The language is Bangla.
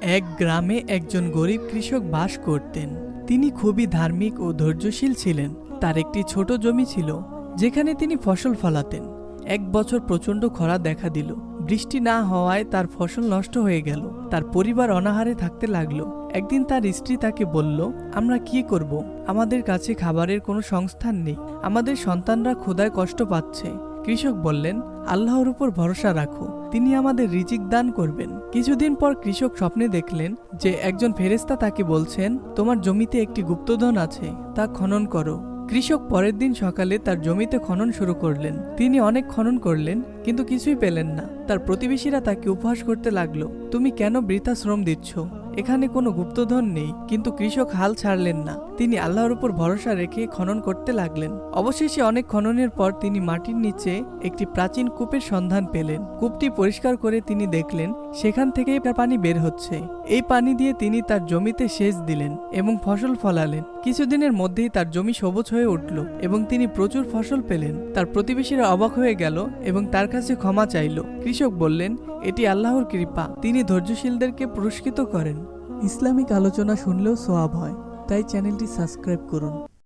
এক গ্রামে একজন গরিব কৃষক বাস করতেন। তিনি খুবই ধার্মিক ও ধৈর্যশীল ছিলেন। তার একটি ছোট জমি ছিল যেখানে তিনি ফসল ফলাতেন। এক বছর প্রচণ্ড খরা দেখা দিল। বৃষ্টি না হওয়ায় তার ফসল নষ্ট হয়ে গেল। তার পরিবার অনাহারে থাকতে লাগলো। একদিন তার স্ত্রী তাকে বলল, আমরা কি করব? আমাদের কাছে খাবারের কোনো সংস্থান নেই। আমাদের সন্তানরা ক্ষুধায় কষ্ট পাচ্ছে। কৃষক বললেন, আল্লাহর উপর ভরসা রাখো, তিনি আমাদের রিজিক দান করবেন। কিছুদিন পর কৃষক স্বপ্নে দেখলেন যে একজন ফেরেশতা তাকে বলছেন, তোমার জমিতে একটি গুপ্তধন আছে, তা খনন করো। কৃষক পরের দিন সকালে তার জমিতে খনন শুরু করলেন। তিনি অনেক খনন করলেন কিন্তু কিছুই পেলেন না। তার প্রতিবেশীরা তাকে উপহাস করতে লাগলো, তুমি কেন বৃথা শ্রম দিচ্ছ? এখানে কোনো গুপ্তধন নেই। কিন্তু কৃষক হাল ছাড়লেন না। তিনি আল্লাহর উপর ভরসা রেখে খনন করতে লাগলেন। অবশেষে অনেক খননের পর তিনি মাটির নিচে একটি প্রাচীন কূপের সন্ধান পেলেন। কূপটি পরিষ্কার করে তিনি দেখলেন সেখান থেকেই পানি বের হচ্ছে। এই পানি দিয়ে তিনি তার জমিতে সেচ দিলেন এবং ফসল ফলালেন। কিছুদিনের মধ্যেই তার জমি সবুজ হয়ে উঠল এবং তিনি প্রচুর ফসল পেলেন। তার প্রতিবেশীরা অবাক হয়ে গেল এবং তার কাছে ক্ষমা চাইল। কৃষক বললেন, এটি আল্লাহর কৃপা, তিনি ধৈর্যশীলদেরকে পুরস্কৃত করেন। ইসলামিক আলোচনা শুনলেও সওয়াব হয়, তাই চ্যানেলটি সাবস্ক্রাইব করুন।